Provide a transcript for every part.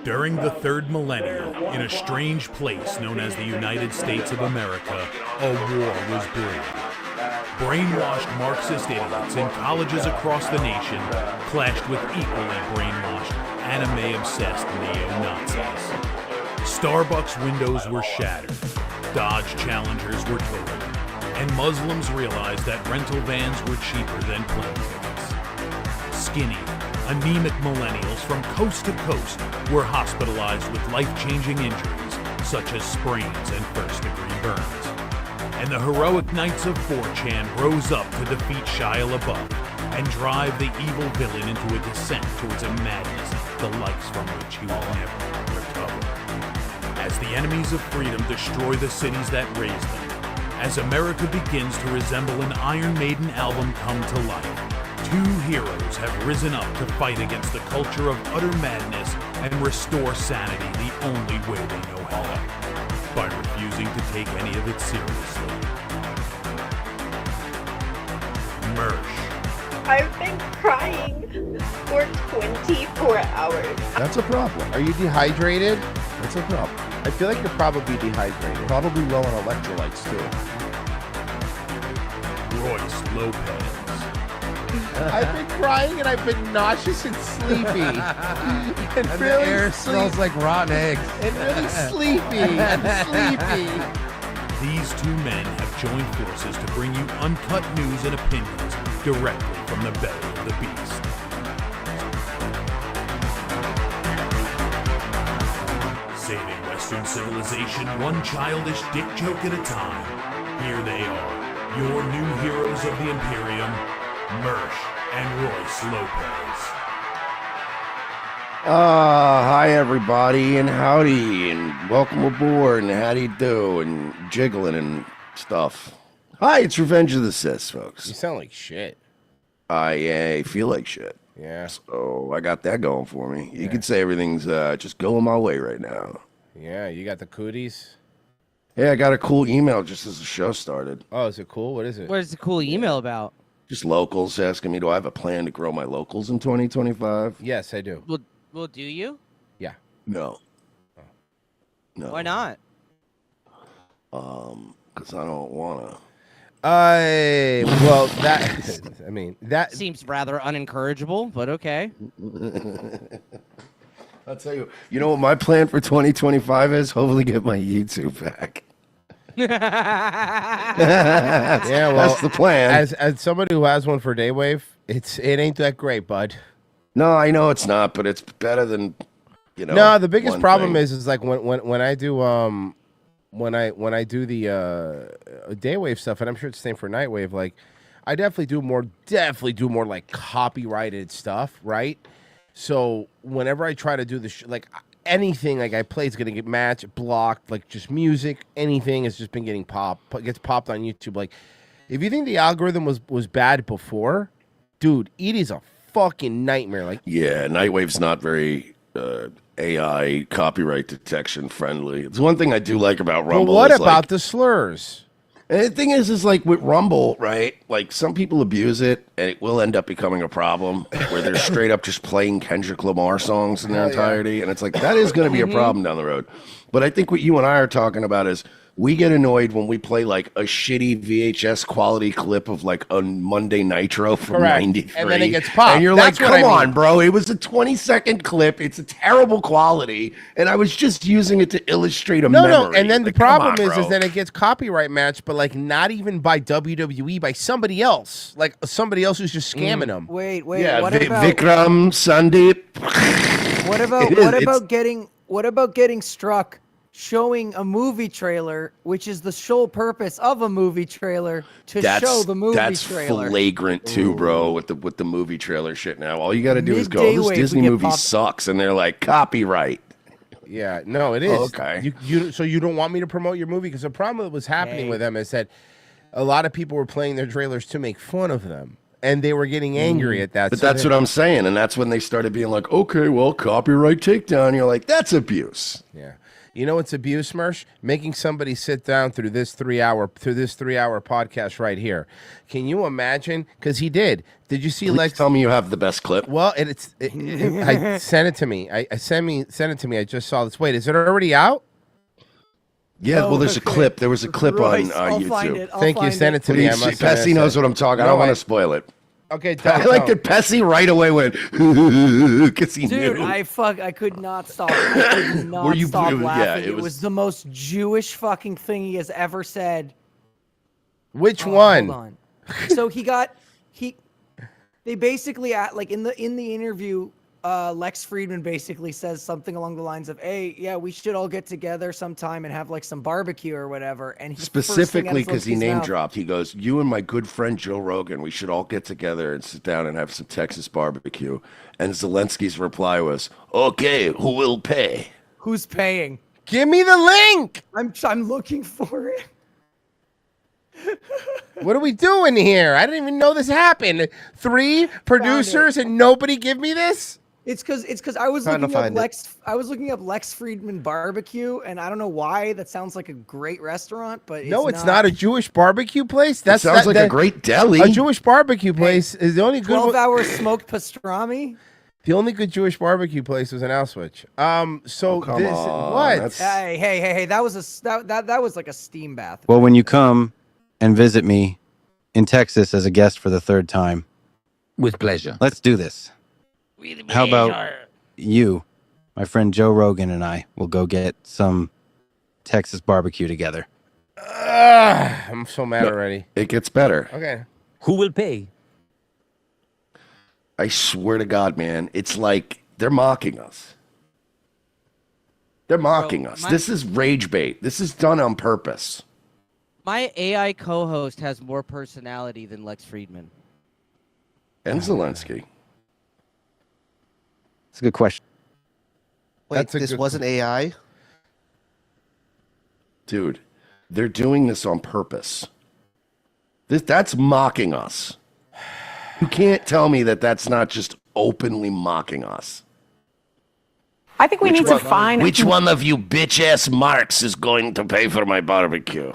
During the third millennium, in a strange place known as the United States of America, a war was brewing. Brainwashed Marxist idiots in colleges across the nation clashed with equally brainwashed, anime-obsessed neo-Nazis. Starbucks windows were shattered, Dodge Challengers were totaled, and Muslims realized that rental vans were cheaper than plane tickets. Skinny, anemic millennials from coast to coast were hospitalized with life-changing injuries such as sprains and first-degree burns. And the heroic knights of 4chan rose up to defeat Shia LaBeouf and drive the evil villain into a descent towards a madness the likes from which he will never recover. As the enemies of freedom destroy the cities that raised them, as America begins to resemble an Iron Maiden album come to life, two heroes have risen up to fight against the culture of utter madness and restore sanity the only way they know how, by refusing to take any of it seriously. Mersh. I've been crying for 24 hours. That's a problem. Are you dehydrated? That's a problem. I feel like you're probably dehydrated. Probably low on electrolytes, too. Royce Lopez. I've been crying and I've been nauseous and sleepy. and And really the air smells like rotten eggs. And really sleepy and sleepy. These two men have joined forces to bring you uncut news and opinions directly from the belly of the beast. Saving Western civilization one childish dick joke at a time. Here they are, your new heroes of the Imperium, Mersh and Royce Lopez. Hi everybody, and howdy, and welcome aboard, and how do you do, and jiggling and stuff. Hi, it's Revenge of the Sith, You folks. sound like shit. I feel like shit, Yeah. so I got that going for me. You could say everything's just going my way right now. Yeah, you got the cooties. Hey, I got a cool email just as the show started. Oh, is it cool? What is it? What is the cool email about? Just locals asking me, do I have a plan to grow my locals in 2025? Yes, I do. Well, do you? Yeah. No. No. Why not? Because I don't want to. Well, that, I mean, that, Seems rather unincorrigible, but okay. I'll tell you, you know what my plan for 2025 is? Hopefully get my YouTube back. yeah, well, That's the plan. as somebody who has one for Daywave, it ain't that great, bud. No, I know it's not, but it's better than, you know. No, the biggest one problem thing. is like when I do when I do the Daywave stuff, and I'm sure it's the same for Nightwave. Like, I definitely do more like copyrighted stuff, right? So whenever I try to do the like anything like I play is gonna get matched, blocked, like just music, anything has just been getting gets popped on YouTube. Like, if you think the algorithm was bad before, dude, it is a fucking nightmare. Like, Yeah, Nightwave's not very AI copyright detection friendly. It's one thing I do like about well, Rumble. what is, about like, the slurs? and the thing is like with Rumble, right? Like some people abuse it, and it will end up becoming a problem where they're straight up just playing Kendrick Lamar songs in their entirety, and it's like that is going to be a problem down the road. But I think what you and I are talking about is we get annoyed when we play like a shitty VHS quality clip of like a Monday Nitro from Correct. '93, And then it gets popped. and you're That's like, what I "Come mean. on, bro! It was a 20-second clip. It's a terrible quality, and I was just using it to illustrate a No, memory." no, and then the Like, come problem on, is bro. that it gets copyright matched, but like not even by WWE, by somebody else, like somebody else who's just scamming them. Wait, wait. yeah, what about Vikram, Sandeep. what about It is, what it's- about getting struck showing a movie trailer, which is the sole purpose of a movie trailer to show the movie that's trailer. flagrant too, bro. With the movie trailer shit now, all you got to do is go, Midday "This wave, we Disney get movie popped- sucks," and they're like, "Copyright." Yeah, no, it is. Oh, okay. So you don't want me to promote your movie because the problem that was happening Hey. with them is that a lot of people were playing their trailers to make fun of them, and they were getting angry at that. But so that's they- what I'm saying, and that's when they started being like, "Okay, well, copyright takedown." You're like, "That's abuse." Yeah. You know what's abuse, Mersh? Making somebody sit down through this 3-hour podcast right here. Can you imagine? Because he did. Did you see Please Lex? tell me you have the best clip. Well, I sent it to me. Send it to me. I just saw this. Wait, is it already out? Yeah, well, there's a okay. clip. There was a clip Royce, on I'll YouTube. find it. I'll Thank you. find Send it to me. I Please, must have Pessy knows what I'm talking. I don't No, want to spoil it. Okay, I like that Pessy right away went because he Dude, knew. I could not stop. I could not Were you- stop it was- yeah, laughing. it It was, was- the most Jewish fucking thing he has ever said. Which Oh, one? Hold on. So they basically like in the interview, Lex Friedman basically says something along the lines of, "Hey, yeah, we should all get together sometime and have like some barbecue or whatever." And he Specifically because he name dropped. He goes, "You and my good friend Joe Rogan, we should all get together and sit down and have some Texas barbecue." And Zelensky's reply was, "Okay, who will pay?" Who's paying? Give me the link. I'm looking for it. What are we doing here? I didn't even know this happened. 3 producers and nobody give me this? It's because I was Trying to looking up find it. I was looking up Lex Friedman barbecue, and I don't know why that sounds like a great restaurant, but No, it's not a Jewish barbecue place. That sounds like a great deli. A Jewish barbecue place is the only good 12-hour smoked pastrami. The only good Jewish barbecue place was in Auschwitz. So Oh, come this on, what? that's- Hey! That was that was like a steam bath. Well, when you come and visit me in Texas as a guest for the 3rd time, With pleasure. let's do this. How about you, my friend Joe Rogan, and I will go get some Texas barbecue together? I'm so mad already. It gets better. Okay. Who will pay? I swear to God, man, it's like they're mocking us. They're mocking us. This is rage bait. This is done on purpose. My AI co-host has more personality than Lex Friedman. And Zelensky. It's a good question. Wait, That's a this good- wasn't AI? Dude, they're doing this on purpose. That's mocking us. You can't tell me that that's not just openly mocking us. I think we need to find Which one of you bitch-ass marks is going to pay for my barbecue?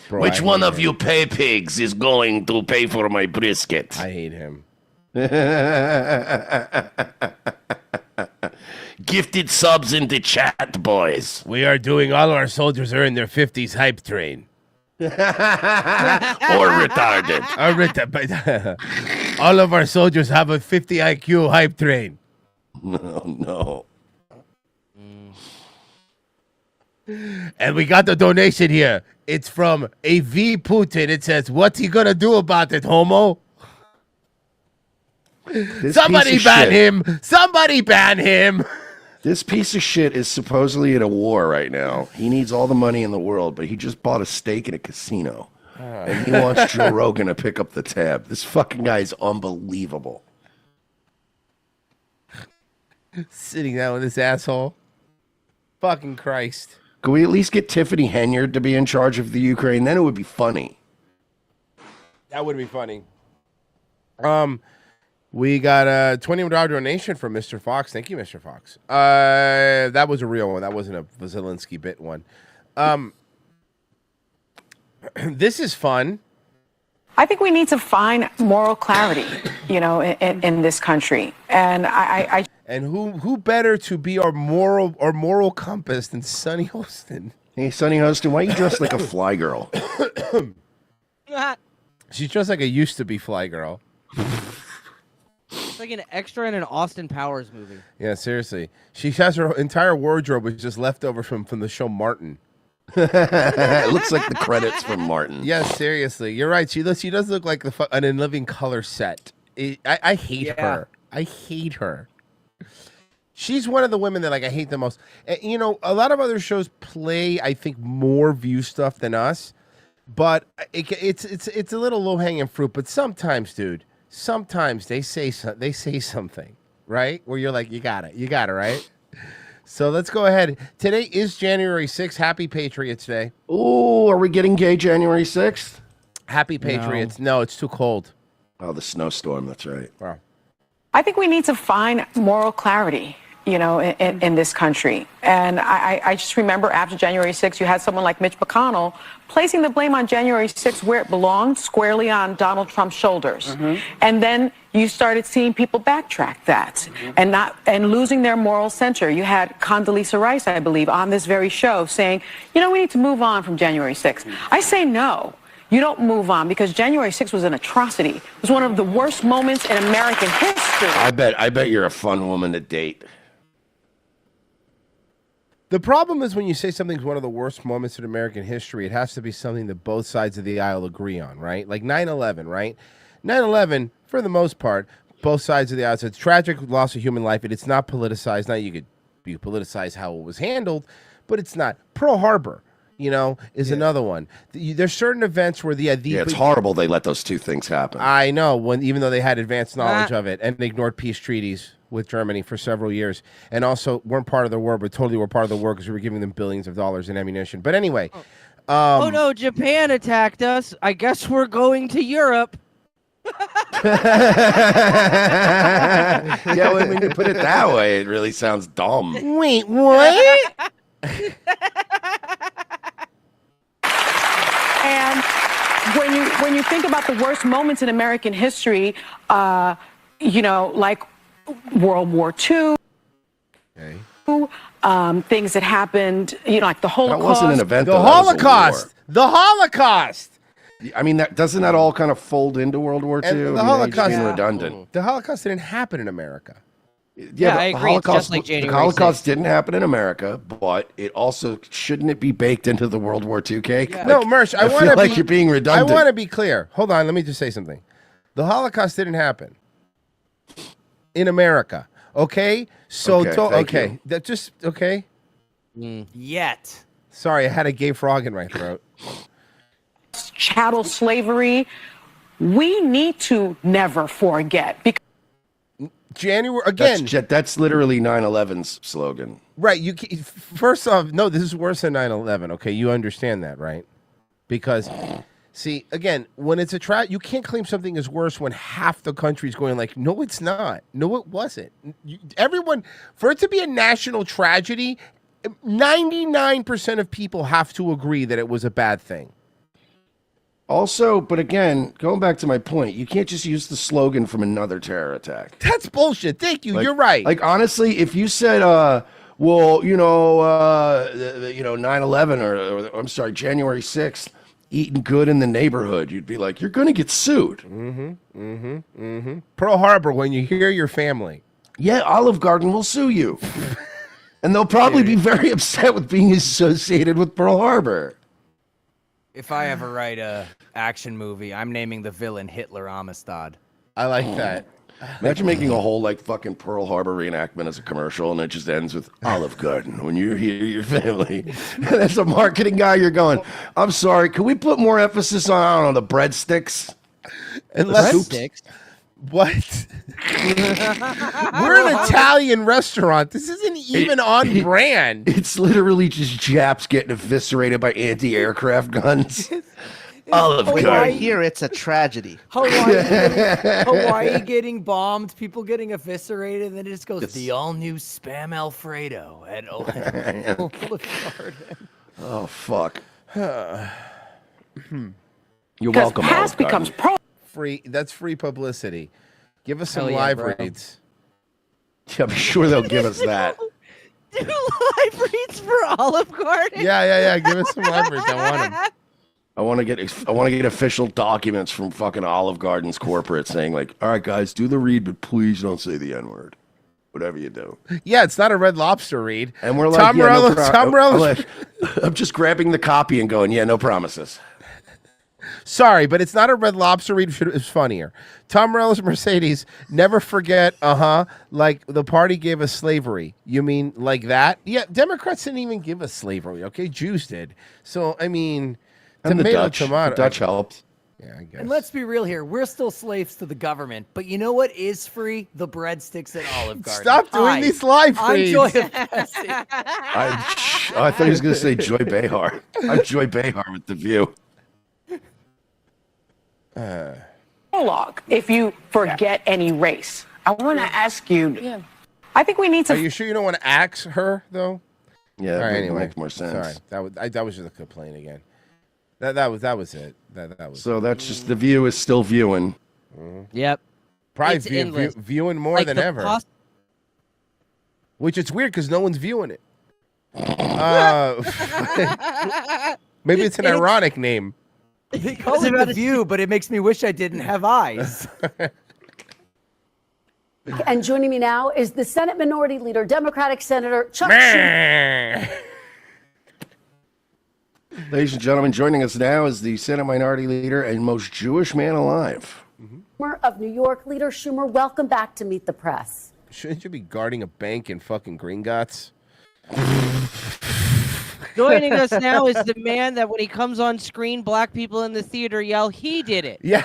Bro, Which I one hate of him. you pay pigs is going to pay for my brisket? I hate him. Gifted subs in the chat, boys. We are doing all our soldiers are in their 50s hype train. Or retarded. All of our soldiers have a 50 IQ hype train. No. And we got the donation here. It's from A.V. Putin. It says, "What's he gonna do about it, homo?" This Somebody piece of ban shit- him. Somebody ban him. This piece of shit is supposedly at a war right now. He needs all the money in the world, but he just bought a steak in a casino. And he wants Joe Rogan to pick up the tab. This fucking guy is unbelievable. Sitting down with this asshole. Fucking Christ. Could we at least get Tiffany Henyard to be in charge of the Ukraine? Then it would be funny. That would be funny. We got a $20 donation from Mr. Fox. Thank you, Mr. Fox. That was a real one. That wasn't a Zelensky bit one. This is fun. I think we need to find moral clarity, in this country. And And who better to be our moral compass than Sonny Holston? Hey, Sonny Hostin, why you dressed like a fly girl? She's dressed like a used to be fly girl. It's like an extra in an Austin Powers movie. Yeah, seriously. She has her entire wardrobe is just leftover from the show Martin. It looks like the credits from Martin. Yeah, seriously. You're right. She does look like an in living color set. I hate her. I hate her. She's one of the women that I hate the most. You know, a lot of other shows play, I think, more view stuff than us, but it's a little low hanging fruit. But sometimes, dude, they say something, right? Where you're like, you got it, right? So let's go ahead. Today is January 6th. Happy Patriots Day. Ooh, are we getting gay January 6th? Happy Patriots. No, it's too cold. Oh, the snowstorm. That's right. Wow. I think we need to find moral clarity, in this country. And I just remember after January 6th, you had someone like Mitch McConnell placing the blame on January 6th where it belonged, squarely on Donald Trump's shoulders. Mm-hmm. And then you started seeing people backtrack that and losing their moral center. You had Condoleezza Rice, I believe, on this very show saying, we need to move on from January 6th. I say no. You don't move on because January 6th was an atrocity. It was one of the worst moments in American history. I bet you're a fun woman to date. The problem is when you say something's one of the worst moments in American history, it has to be something that both sides of the aisle agree on, right? Like 9/11, right? 9/11, for the most part, both sides of the aisle, it's a tragic loss of human life, and it's not politicized. Now, you politicize how it was handled, but it's not. Pearl Harbor, is another one. There's certain events where it's horrible they let those two things happen. I know, even though they had advanced knowledge of it and ignored peace treaties with Germany for several years, and also weren't part of the war, but totally were part of the war because we were giving them billions of dollars in ammunition. But anyway, oh no, Japan attacked us. I guess we're going to Europe. Yeah, when you put it that way, it really sounds dumb. Wait, what? And when you think about the worst moments in American history, like World War II, things that happened, like the Holocaust. That wasn't an event. The Holocaust. The Holocaust. I mean, doesn't that all kind of fold into World War II? The Holocaust being redundant. The Holocaust didn't happen in America. Yeah, I agree. The Holocaust didn't happen in America, but it also shouldn't it be baked into the World War II cake? Yeah. No, Mersh, I feel like you're being redundant. I want to be clear. Hold on, let me just say something. The Holocaust didn't happen in America. Okay, so okay. That just okay. Yet. Sorry, I had a gay frog in my throat. Chattel slavery. We need to never forget. January again. That's literally 9/11's slogan. Right. First off, no, this is worse than 9/11. Okay, you understand that, right? Because, see, again, when it's you can't claim something is worse when half the country's going like, no, it's not. No, it wasn't. Everyone, for it to be a national tragedy, 99% of people have to agree that it was a bad thing. Also, but again, going back to my point, you can't just use the slogan from another terror attack. That's bullshit. Thank you. You're right. Like, honestly, if you said, 9/11 or I'm sorry, January 6th, eating good in the neighborhood, you'd be like, you're going to get sued. Pearl Harbor, when you hear your family. Yeah, Olive Garden will sue you. And they'll probably be very upset with being associated with Pearl Harbor. If I ever write a action movie, I'm naming the villain Hitler Amistad. I like that. Imagine making a whole Fucking Pearl Harbor reenactment as a commercial, and it just ends with Olive Garden when you hear your family. And as a marketing guy, you're going, I'm sorry, can we put more emphasis on the breadsticks? And breadsticks? What? We're an Italian restaurant. This isn't even on brand. It's literally just Japs getting eviscerated by anti-aircraft guns. Olive Garden. Here it's a tragedy. Hawaii getting bombed, people getting eviscerated, and then it just goes, the all-new Spam Alfredo at Olive Garden. Oh, fuck. You're Because welcome, past Olive Garden. becomes pro. That's free publicity. Give us some Hell yeah, live bro. reads. Yeah, I'm sure they'll give us that. Do live reads for Olive Garden? Yeah. Give us some live reads. I want them. I want to get official documents from fucking Olive Garden's corporate saying like, all right, guys, do the read, but please don't say the N-word. Whatever you do. Yeah, it's not a Red Lobster read. And we're like, Tom Morello. I'm just grabbing the copy and going, yeah, no promises. Sorry, but it's not a Red Lobster read. It's funnier. Tom Morello's Mercedes. Never forget. Like the party gave us slavery. You mean like that? Yeah, Democrats didn't even give us slavery. Okay, Jews did. So I mean, And the tomato, Dutch. tomato. The Dutch helped. Yeah, I guess. And let's be real here. We're still slaves to the government. But you know what is free? The breadsticks at Olive Garden. Stop doing these live I'm reads. Joy of Bessie. I thought he was going to say Joy Behar. I'm Joy Behar with The View. Prologue, if you forget any race. I want to ask you. I think we need Are to. you sure you don't want to axe her though? Yeah, All right, that anyway. makes more sense. Sorry, that was just a complaint again. That was it. That was. So that's just The View is still viewing. Yep. Probably It's endless. viewing more Like than the ever. pos- Which it's weird because no one's viewing it. Maybe it's an ironic name. They call it The View, but it makes me wish I didn't have eyes. And joining me now is the Senate Minority Leader, Democratic Senator Chuck Schumer. Ladies and gentlemen, joining us now is the Senate Minority Leader and most Jewish man alive. Of New York. Leader Schumer, welcome back to Meet the Press. Shouldn't you be guarding a bank in fucking Gringotts? Joining us now is the man that when he comes on screen, black people in the theater yell, "He did it." Yeah.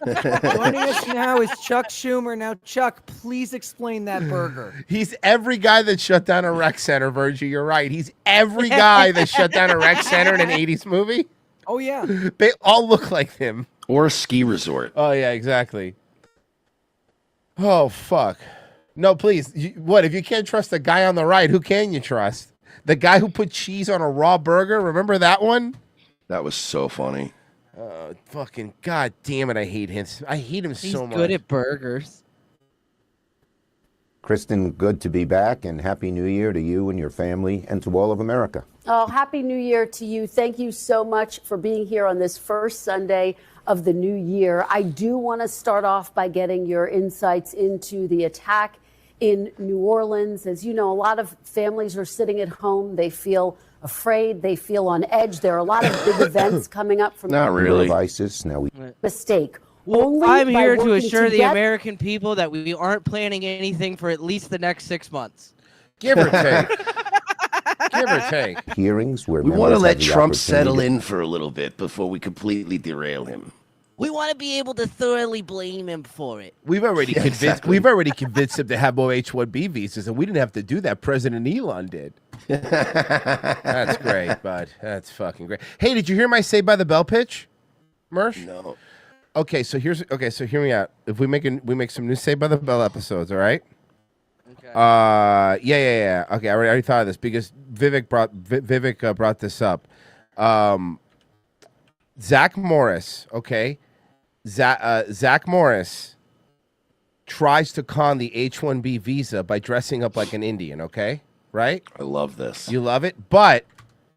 Joining us now is Chuck Schumer. Now, Chuck, please explain that burger. He's every guy that shut down a rec center, Virgie. You're right. He's every guy that shut down a rec center in an 80s movie. Oh, yeah. They all look like him. Or a ski resort. Oh, yeah, exactly. Oh, fuck. No, please. What? If you can't trust the guy on the right, who can you trust? The guy who put cheese on a raw burger? Remember that one? That was so funny. Fucking god damn it, I hate him. I hate him He's so much. good at burgers. Kristen, good to be back, and Happy New Year to you and your family and to all of America. Oh, Happy New Year to you. Thank you so much for being here on this first Sunday of the new year. I do want to start off by getting your insights into the attack in New Orleans. As you know, a lot of families are sitting at home. They feel afraid. They feel on edge. There are a lot of big events coming up from Not really. ISIS, now we... mistake. Well, Only I'm by here to working assure the together- American people that we aren't planning anything for at least the next 6 months. Give or take. Give or take. Hearings where We want to members let have the Trump opportunity settle to- in for a little bit before we completely derail him. We want to be able to thoroughly blame him for it. We've already Yeah, convinced. exactly. We've already convinced him to have more H-1B visas, and we didn't have to do that. President Elon did. That's great, bud. That's fucking great. Hey, did you hear my Saved by the Bell pitch, Mersh? No. Okay, so hear me out. If we make some new Saved by the Bell episodes, all right? Okay. Yeah. Okay, I already thought of this because Vivek brought this up. Zach Morris, okay? Zach Morris tries to con the H-1B visa by dressing up like an Indian, okay? Right? I love this. You love it? But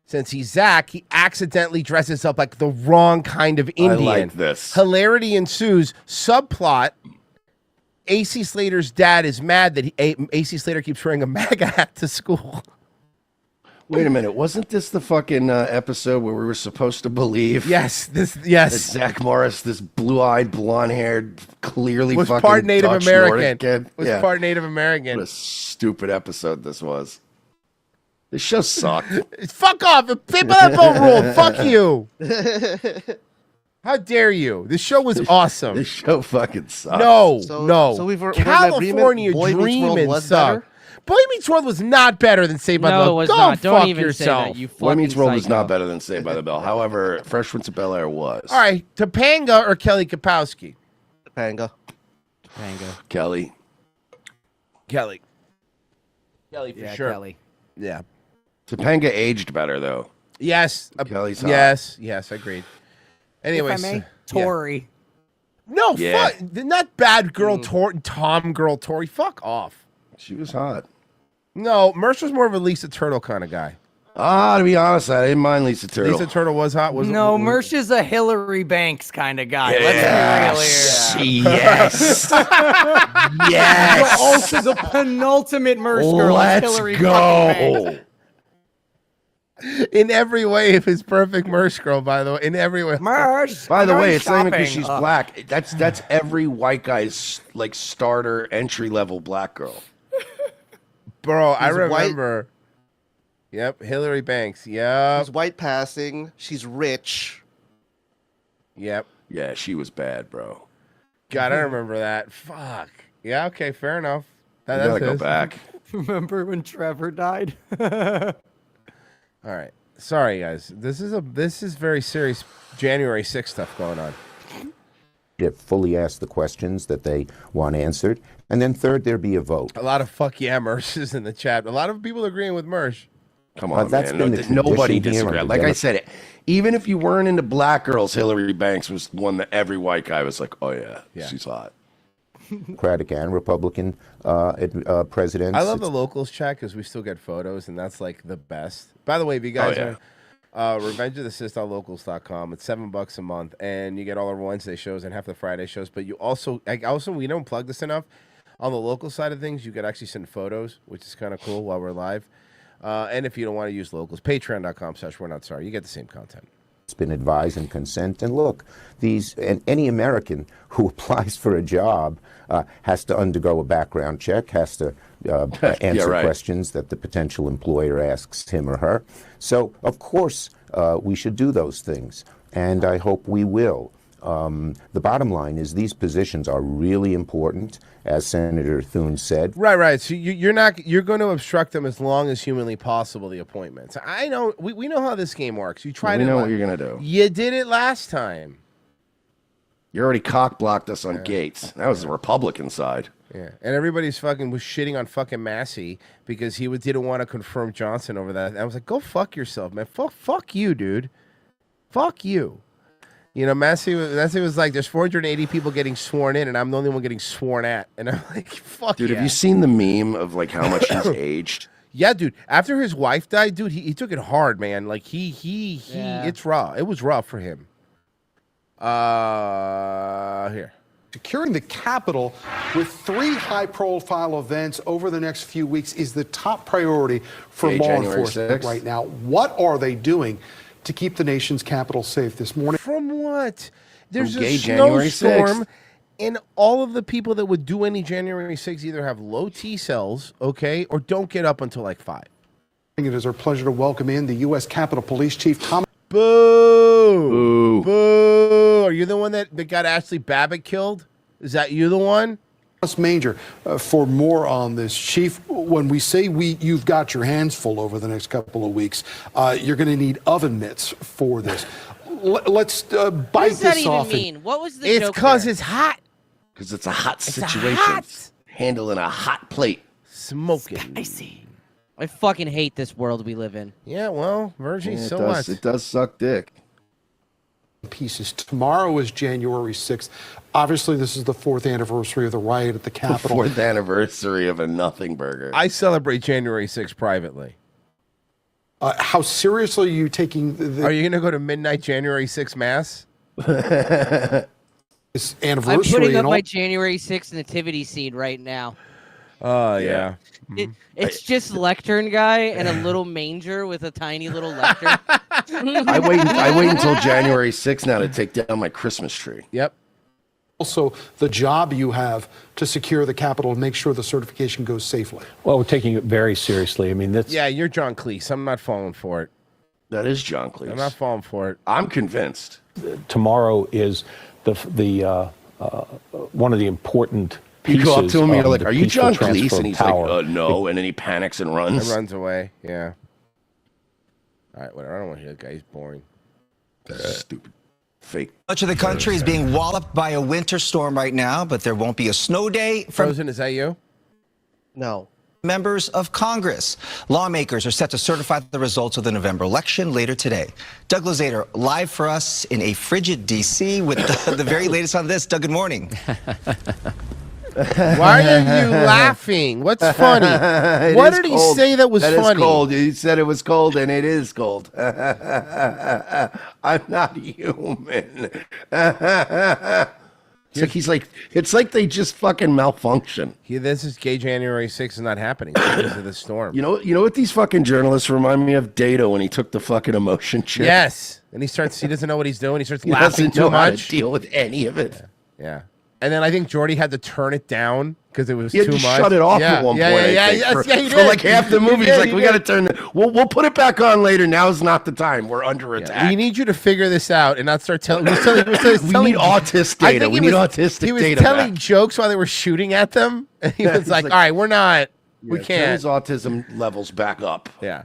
since he's Zach, he accidentally dresses up like the wrong kind of Indian. like this. Hilarity ensues. Subplot. AC Slater's dad is mad that AC Slater keeps wearing a MAGA hat to school. Wait a minute. Wasn't this the fucking episode where we were supposed to believe? Yes. That Zach Morris, this blue-eyed, blonde-haired, clearly Was fucking part Native Dutch American. Nordic kid. Was Yeah. part Native American. What a stupid episode this was. This show sucked. Fuck off. People that vote ruled. Fuck you. How dare you? This show was awesome. This show fucking sucked. No. So we're in California agreement, Boy Meets World Dreamin' was sucked. better? Boy Meets World was not better than Saved by the No, Bell. it was Go not. Don't fuck even yourself. say that. You Boy Meets fucking World was psycho. not better than Saved by the Bell. However, Fresh Prince of Bel-Air was. All right, Topanga or Kelly Kapowski? Topanga. Kelly. Kelly for Yeah, sure. Kelly. Yeah. Topanga aged better, though. Yes. Kelly's hot. Yes, agreed. If Anyways, I may, Tori. no, Yeah. fuck, not bad girl Tom girl Tori. Fuck off. She was hot. No, Mersh was more of a Lisa Turtle kind of guy. To be honest, I didn't mind Lisa Turtle. Lisa Turtle was hot. No, Mersh is a Hillary Banks kind of guy. Let's be real here. Yes. Yes. Also, the penultimate Mersh girl is Let's Hillary go. fucking Banks. In every way, if it's perfect Mersh girl, by the way. In every way. Mersh. By the I'm way, going it's not even because shopping. she's black. That's every white guy's like starter entry level black girl. Bro, I She's white. remember. Yep, Hillary Banks. Yep. She's white passing. She's rich. Yep. Yeah, she was bad, bro. God, I remember that. Fuck. Yeah, okay, fair enough. You gotta go his. back. Remember when Trevor died? All right. Sorry, guys. This is very serious January 6th stuff going on. Fully ask the questions that they want answered. And then third, there be a vote. A lot of fuck yeah Mersh's in the chat. A lot of people agreeing with Mersh. Come on, that's man. been the Nobody tradition here disagreed. on the Like I Demo- said, even if you weren't into black girls, Hillary Banks was one that every white guy was like, oh yeah. She's hot. Democratic and Republican presidents. I love the locals chat because we still get photos, and that's like the best. By the way, if you guys are revengeofthesist.locals.com, it's $7 a month, and you get all our Wednesday shows and half the Friday shows. But you also we don't plug this enough. On the local side of things, you could actually send photos, which is kind of cool while we're live. And if you don't want to use locals, patreon.com/we're-not-sorry. You get the same content. It's been advised and consent. And look, any American who applies for a job has to undergo a background check, has to answer questions that the potential employer asks him or her. So, of course, we should do those things, and I hope we will. The bottom line is these positions are really important, as Senator Thune said. Right. So you're going to obstruct them as long as humanly possible, the appointments. I know, we know how this game works. You tried We it. know what you're gonna do. You did it last time. You already cock blocked us on Gates. That was the Republican side. Yeah, and everybody's was shitting on fucking Massey because he didn't want to confirm Johnson over that. And I was like, go fuck yourself, man. Fuck you, dude. Fuck you. You know, Massey was like, there's 480 people getting sworn in, and I'm the only one getting sworn at. And I'm like, fuck Dude, yeah. have you seen the meme of like how much he's aged? Yeah, dude. After his wife died, dude, he took it hard, man. Like it's raw. It was rough for him. Here. Securing the Capitol with 3 high-profile events over the next few weeks is the top priority for law January enforcement 6th. right now. What are they doing to keep the nation's capital safe this morning? From what? There's From a gay January snowstorm, 6th. and all of the people that would do any January 6th either have low T cells, okay, or don't get up until like 5. It is our pleasure to welcome in the U.S. Capitol Police Chief Thomas. Boo! Boo! Are you the one that got Ashley Babbitt killed? Is that you the one? Thomas Manger, for more on this, Chief. When we say you've got your hands full over the next couple of weeks, you're going to need oven mitts for this. Let's bite What does that this even off. mean? What was the It's joke because there? it's hot. Because it's a hot It's situation. hot. Handling a hot plate. Smoking. Spicy. I fucking hate this world we live in. Yeah, well, Virgie, Yeah, so what? it does suck dick. Pieces. Tomorrow is January 6th. Obviously, this is the 4th anniversary of the riot at the Capitol. 4th anniversary of a nothing burger. I celebrate January 6th privately. How seriously are you taking Are you going to go to midnight January 6th mass? this anniversary? I'm putting up and all? my January 6th nativity scene right now. Oh, yeah. It's just lectern guy and a little manger with a tiny little lectern. I wait until January 6th now to take down my Christmas tree. Yep. Also, the job you have to secure the Capitol and make sure the certification goes safely. Well, we're taking it very seriously. I mean, that's Yeah, you're John Cleese. I'm not falling for it. That is John Cleese. I'm not falling for it. I'm convinced. tomorrow is the one of the important You pieces. go up to him and you're of like, the "Are you peaceful John transfer Cleese?" of And he's power. like, "No," and then he panics and runs. It runs away. Yeah. All right, whatever. I don't want to hear that guy. He's boring. Stupid. Fake. Much of the country is being walloped by a winter storm right now, but there won't be a snow day for Frozen, is that you? No. members of Congress. Lawmakers are set to certify the results of the November election later today. Doug Luzader live for us in a frigid D.C. with the very latest on this. Doug, good morning. Why are you laughing? What's funny? It What is did he cold. say that was That is funny? cold. He said it was cold, and it is cold. I'm not human. It's like they just fucking malfunction. This is gay January 6th is not happening because of the storm. You know what these fucking journalists remind me of? Data when he took the fucking emotion chip. Yes, and he doesn't know what he's doing. He starts He laughing doesn't too know how to much. deal with any of it. Yeah. And then I think Jordy had to turn it down because it was He had too to much. shut it off yeah, at one yeah, point. Yeah, I think, yeah, for, he for did. like half the He movie. did, He's like, he we got to did. turn. We'll put it back on later. Now's not the time. We're under attack. We need you to figure this out and not start telling. We need autistic data. We need autistic He was data telling back. jokes while they were shooting at them, and he was He's like, like, "All right, we're not. We Turn can't." his autism levels back up. Yeah.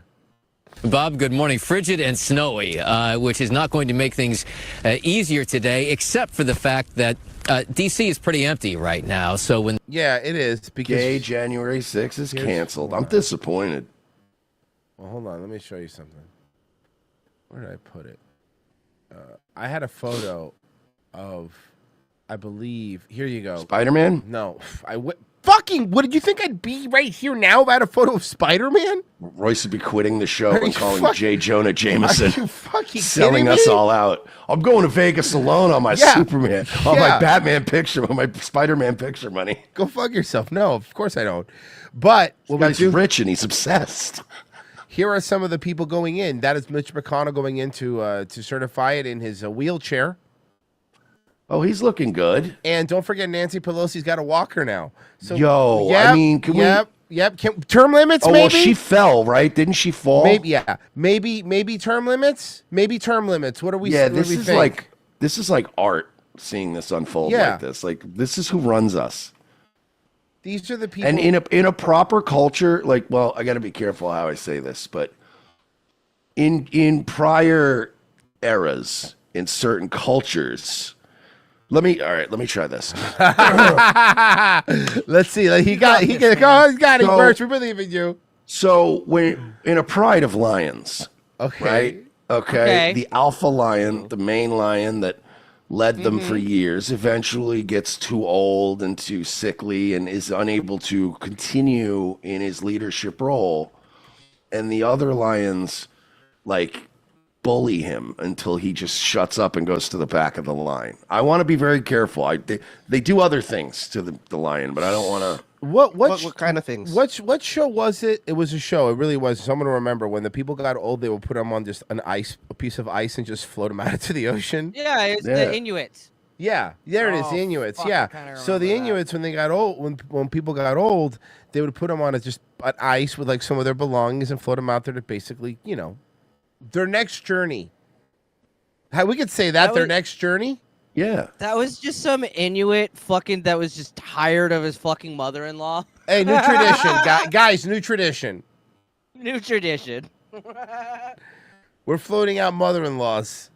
Bob, good morning. Frigid and snowy, which is not going to make things easier today, except for the fact that D.C. is pretty empty right now. So when it is because Gay January 6th is canceled. I'm disappointed. Well, hold on. Let me show you something. Where did I put it? I had a photo of, I believe. Here you go. Spider-Man? No, fucking. What did you think I'd be right here now about a photo of Spider-Man? Royce would be quitting the show Are and you calling fuck- J. Jonah Jameson. Are you fucking selling kidding us me? all out. I'm going to Vegas alone on my Yeah. Superman, on my Yeah. Batman picture, on my Spider-Man picture money. Go fuck yourself. No, of course I don't. But This guy's rich and he's obsessed. Here are some of the people going in. That is Mitch McConnell going in to certify it in his wheelchair. Oh, he's looking good. And don't forget, Nancy Pelosi's got a walker now. So, Yo, yep, I mean, can we? Yep. Term limits, Oh, maybe? well, she fell, right? Didn't she fall? Maybe, yeah. Maybe term limits? Maybe term limits. What do we Yeah, what do this we is think? like art. Seeing this unfold Yeah. like this, this is who runs us. These are the people. And in a proper culture, well, I got to be careful how I say this, but in prior eras, in certain cultures, let me try this. Let's see. He's got it, So- Birch. We believe in you. So when in a pride of lions, Okay. right? Okay. Okay. The alpha lion, the main lion that led them for years, eventually gets too old and too sickly and is unable to continue in his leadership role. And the other lions bully him until he just shuts up and goes to the back of the line. I want to be very careful. They do other things to the lion, but I don't want to. What kind of things? What show was it? It was a show. It really was. Someone will remember when the people got old, they would put them on just a piece of ice, and just float them out into the ocean. Yeah, it's the Inuits. Yeah, there it is. The Inuits. fuck, Yeah. I kinda So the Inuits, when they got old, when people got old, they would put them on just an ice with some of their belongings and float them out there to basically, their next journey. How we could say that their next journey. Yeah. That was just some Inuit that was just tired of his fucking mother-in-law. Hey, new tradition, guys. New tradition. New tradition. We're floating out mother-in-laws.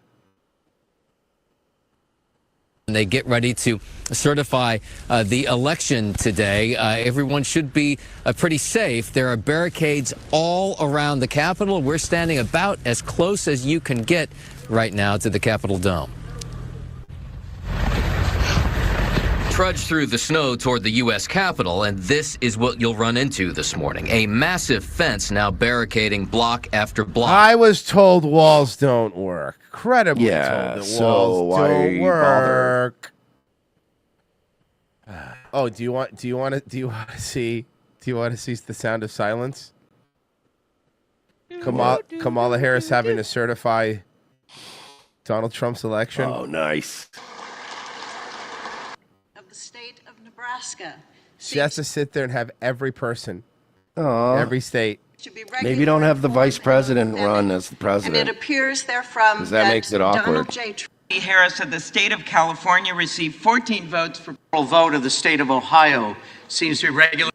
And they get ready to certify the election today. Everyone should be pretty safe. There are barricades all around the Capitol. We're standing about as close as you can get right now to the Capitol Dome. Trudge through the snow toward the U.S. Capitol, and this is what you'll run into this morning. A massive fence now barricading block after block. I was told walls don't work. Credibly told that so walls why don't bother? work. Oh, do you want to see the sound of silence? Kamala Harris having to certify Donald Trump's election. Oh, nice. Of the state of Nebraska. She has to sit there and have every person, Aw. every state. Maybe don't have the vice president run as the And it president. appears therefrom 'Cause that makes it awkward. Donald J. Trump Harris of the state of California received 14 votes for the vote of the state of Ohio. Seems to be regular.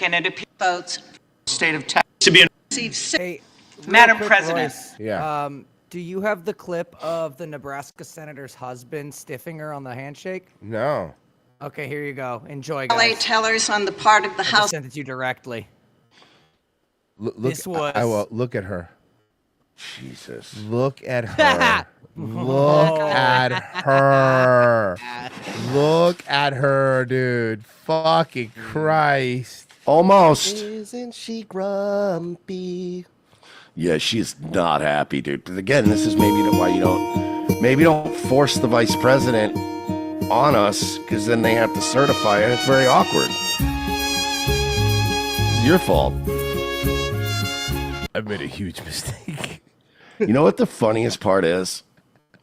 And it appears votes. State of Texas to be Hey, Madam real quick, President. Royce, Yeah. Do you have the clip of the Nebraska senator's husband stiffing her on the handshake? No. Okay, here you go. Enjoy, LA guys. tellers on the part of the I just House. sent it to you directly. Look, This was- look at her. Jesus. Look at her. Look at her. Look at her, dude. Fucking Christ. Almost. Isn't she grumpy? Yeah, she's not happy, dude. But again, this is maybe why you don't force the vice president on us, because then they have to certify it. It's very awkward. It's your fault. I've made a huge mistake. You know what the funniest part is?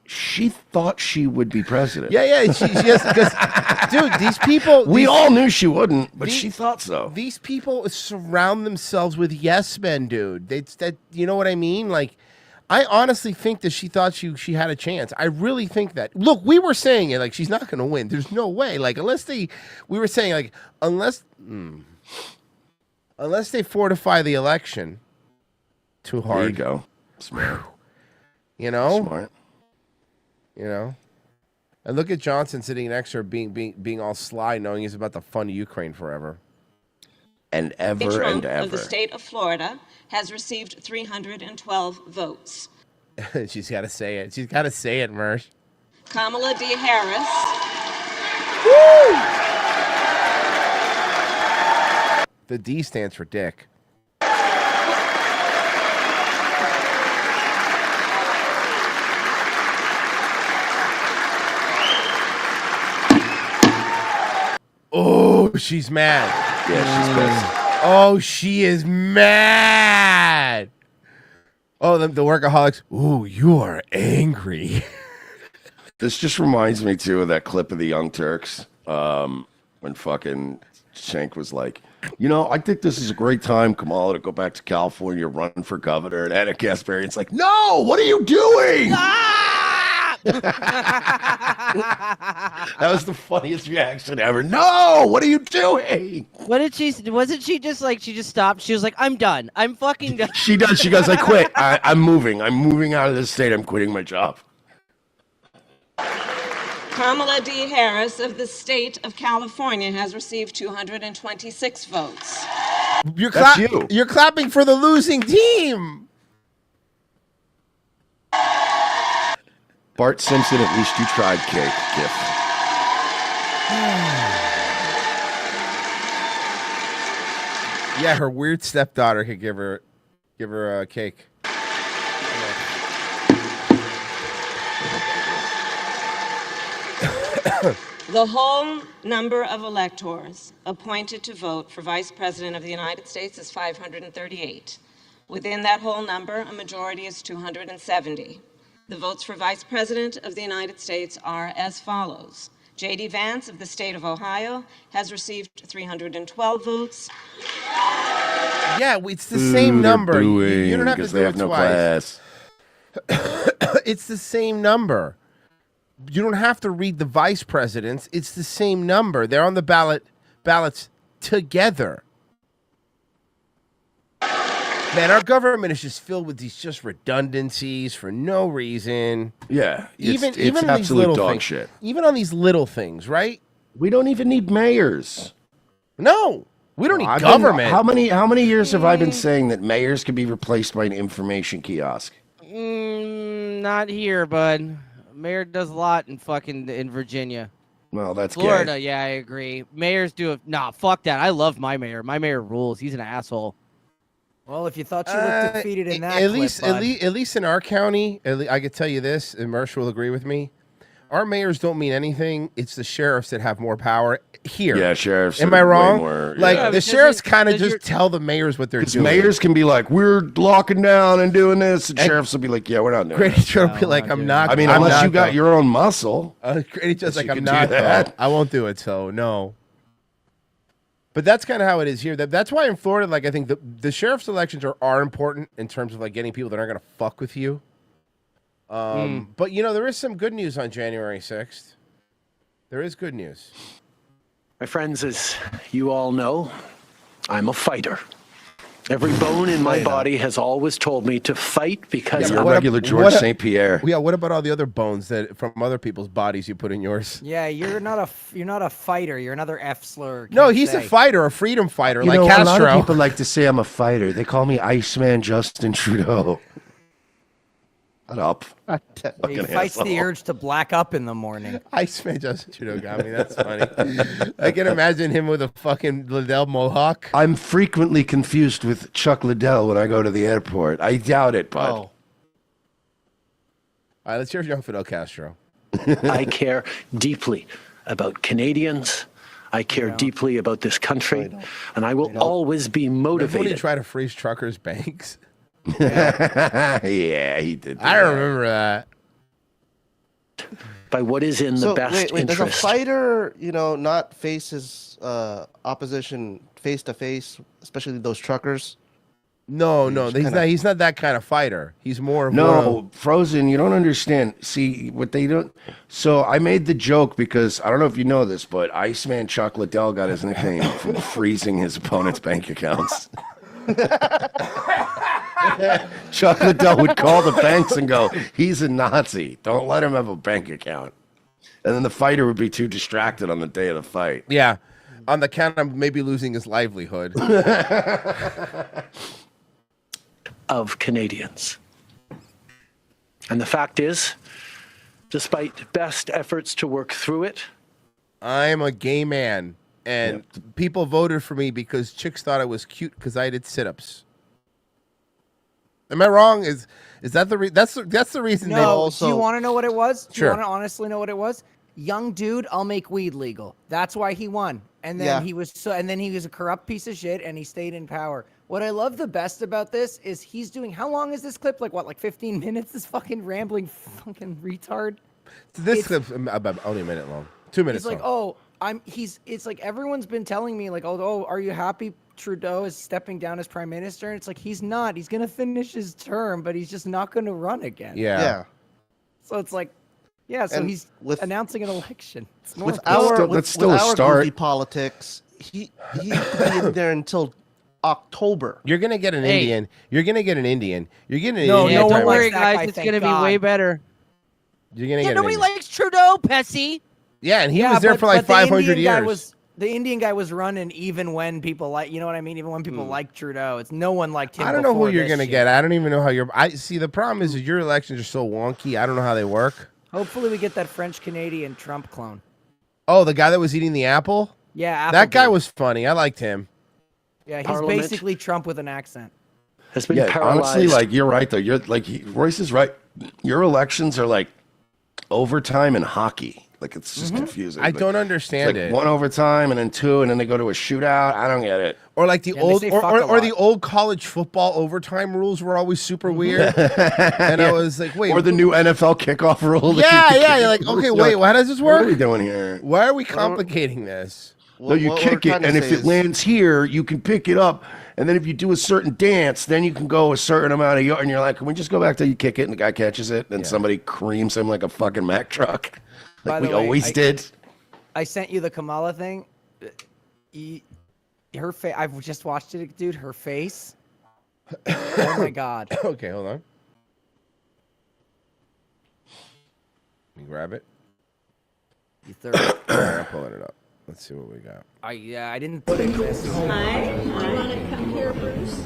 She thought she would be president. Yeah, she has, because, dude, these people. We all knew she wouldn't, but she thought so. These people surround themselves with yes men, dude. You know what I mean? Like, I honestly think that she thought she had a chance. I really think that. Look, we were saying it like she's not going to win. There's no way. Like, we were saying like unless they fortify the election too hard. There you go. Smart. You know? Smart. You know? And look at Johnson sitting next to her being all sly, knowing he's about to fund Ukraine forever. And ever Trump and ever. of the state of Florida has received 312 votes. She's got to say it. She's got to say it, Mersh. Kamala D. Harris. The D stands for dick. Oh, she's mad. Yeah, she's pissed. Oh, she is mad. Oh, the workaholics. Ooh, you are angry. This just reminds me, too, of that clip of the Young Turks when fucking Shank was like, I think this is a great time, Kamala, to go back to California, run for governor. And Anna Kasparian's like, no, what are you doing? That was the funniest reaction ever. No, what are you doing? What did she? Wasn't she just like she just stopped? She was like, "I'm done. I'm fucking done." She does. She goes, I quit. I'm moving. I'm moving out of this state. I'm quitting my job. Kamala D. Harris of the state of California has received 226 votes. That's you. You're clapping for the losing team. Bart Simpson, at least you tried, cake. Gift. Yeah, her weird stepdaughter could give her a cake. The whole number of electors appointed to vote for Vice President of the United States is 538. Within that whole number, a majority is 270. The votes for Vice President of the United States are as follows. J.D. Vance of the state of Ohio has received 312 votes. Yeah, it's the same number. You don't have to do they have it no twice. class. It's the same number. You don't have to read the vice presidents. It's the same number. They're on the ballots together. Man, our government is just filled with these just redundancies for no reason. Yeah, even it's on these absolute little dog things. shit. Even on these little things, right? We don't even need mayors. No, we don't need I've government. How many years have I been saying that mayors can be replaced by an information kiosk? Not here, bud. Mayor does a lot in Virginia. Well, that's Florida. gay. Yeah, I agree. Mayors do it. Nah, fuck that. I love my mayor. My mayor rules. He's an asshole. Well, if you thought you looked defeated in that, at clip, least in our county, I could tell you this, and Mersh will agree with me. Our mayors don't mean anything. It's the sheriffs that have more power here. Yeah, sheriffs. Am are I wrong? way more- Like yeah. the sheriffs kind of just tell the mayors what they're Because doing. mayors can be like, we're locking down and doing this, and sheriffs will be like, yeah, we're not doing Grady that. Joe will be like, I'm not. I mean, I'm unless not, you got though. your own muscle. Grady Joe's like, you I'm can do not. that. Though. I won't do it. So no. But that's kind of how it is here. That's why in Florida, like I think the sheriff's elections are important in terms of like getting people that aren't going to fuck with you. But there is some good news on January 6th. There is good news. My friends, as you all know, I'm a fighter. Every bone in my body has always told me to fight because You're regular George St. Pierre. Yeah, what about all the other bones that from other people's bodies you put in yours? yeah, you're not a fighter. You're another F slur. No, can't he's say. a fighter, a freedom fighter, You like know, Castro. a lot of people like to say I'm a fighter. They call me Iceman Justin Trudeau. Shut up. He fights the urge to black up in the morning. Iceman Justin Trudeau got me. That's funny. I can imagine him with a fucking Liddell mohawk. I'm frequently confused with Chuck Liddell when I go to the airport. I doubt it, bud. All right, let's hear from Fidel Castro. I care deeply about Canadians. I care deeply about this country, and I will always be motivated. When he tried to freeze truckers' banks. Yeah, he did. I remember that. By what is in the best wait, does a interest. fighter, not face his opposition face to face, especially those truckers? No, he's not that kind of fighter. He's more of one No, Frozen, you don't understand. See, what they don't... So I made the joke because, I don't know if you know this, but Iceman Chuck Liddell got his nickname from freezing his opponent's bank accounts. Chuck Liddell would call the banks and go, he's a Nazi. Don't let him have a bank account. And then the fighter would be too distracted on the day of the fight. Yeah, on the count of maybe losing his livelihood. Of Canadians. And the fact is, despite best efforts to work through it, I'm a gay man, and people voted for me because chicks thought I was cute because I did sit-ups. Am I wrong? Is that the that's the reason? No, do you want to know what it was? Do Sure. you want to honestly know what it was? Young dude, I'll make weed legal. That's why he won. And then he was a corrupt piece of shit, and he stayed in power. What I love the best about this is he's doing. How long is this clip? Like 15 minutes? This fucking rambling fucking retard. This clip's about only a minute long. 2 minutes. He's like, long. It's like everyone's been telling me like, oh, are you happy Trudeau is stepping down as prime minister? And it's like he's not. He's gonna finish his term, but he's just not gonna run again. Yeah. So it's like, yeah. So And he's announcing an election. It's With normal. our goofy politics, he could be in there until October. You're gonna get an Hey. Indian. You're getting an Indian. No, don't worry, guys. It's gonna be way better. You're gonna Yeah, get nobody an Indian. likes Trudeau, Pessy. Yeah, and he was there for like the 500 Indian guy years. the Indian guy was running even when people like, you know what I mean? Even when people like Trudeau, it's no one liked him. I don't know who before you're this gonna shit. get. I don't even know how you're. I see. The problem is that your elections are so wonky. I don't know how they work. Hopefully we get that French Canadian Trump clone. Oh, the guy that was eating the apple. Yeah, that guy Applegate. was funny. I liked him. Yeah, he's Parliament basically Trump with an accent. has been Yeah, paralyzed. honestly, like, you're right, though. You're like, Royce is right. Your elections are like overtime in hockey. Like, it's just confusing. I Like, don't it's understand like it. one overtime and then two, and then they go to a shootout. I don't get it. Or like the Yeah, they old, say or, fuck or, a or the lot. old college football overtime rules were always super weird. And I was like, wait. Or the new NFL kickoff rule. that Yeah, you can yeah. kick You're like, it. okay, You're wait. like, How does this What are work? we doing here? Why are we complicating this? No, you kick it, and if it lands here, you can pick it up. And then if you do a certain dance, then you can go a certain amount of yard. And you're like, can we just go back till you kick it and the guy catches it, and somebody creams him like a fucking Mack truck, By like the we way, always did. I sent you the Kamala thing. Her face. I've just watched it, dude. Her face. Oh my god. Okay, hold on. Let me grab it. You third. I'm pulling it up. Let's see what we got. I didn't put it. This. Hi. You want to come here, Bruce?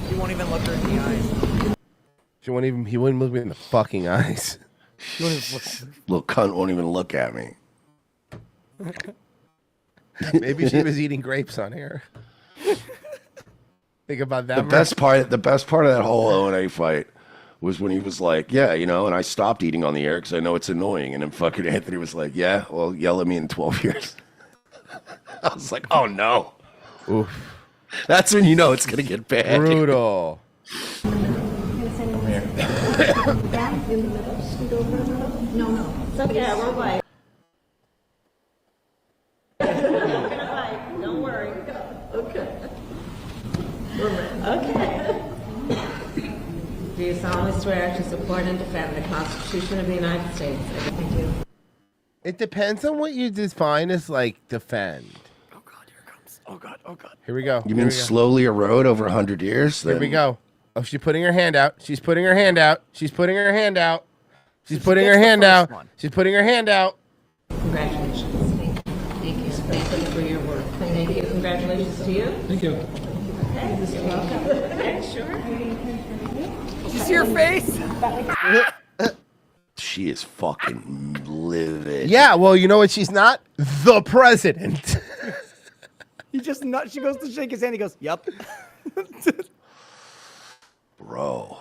You won't even look her in the eyes. He wouldn't look me in the fucking eyes. Little cunt won't even look at me. Maybe she was eating grapes on air. Think about that. The best part of that whole O&A fight was when he was like, yeah, you know, and I stopped eating on the air because I know it's annoying. And then fucking Anthony was like, yeah, well, yell at me in 12 years. I was like, oh no. Oof. That's when you know it's going to get bad. Brutal. No. It's okay. We're white. Don't worry. Okay. Okay. Do you solemnly swear to support and defend the Constitution of the United States? I do. It depends on what you define as like defend. Oh god, here it comes. Oh god, oh god. Here we go. You Here mean we go. slowly erode over 100 years? Here we Then- go. Oh, she's putting her hand out. She's putting her hand out. She's putting her hand out. She's putting her gets the hand first out. one. She's putting her hand out. Congratulations. Thank you. Thank you for your work. Thank you. Congratulations to you. Thank you. Okay, you're welcome. Okay, sure. to your face. She is fucking livid. Yeah, well, you know what? She's not the president. He just not. She goes to shake his hand. He goes, "Yep." Bro.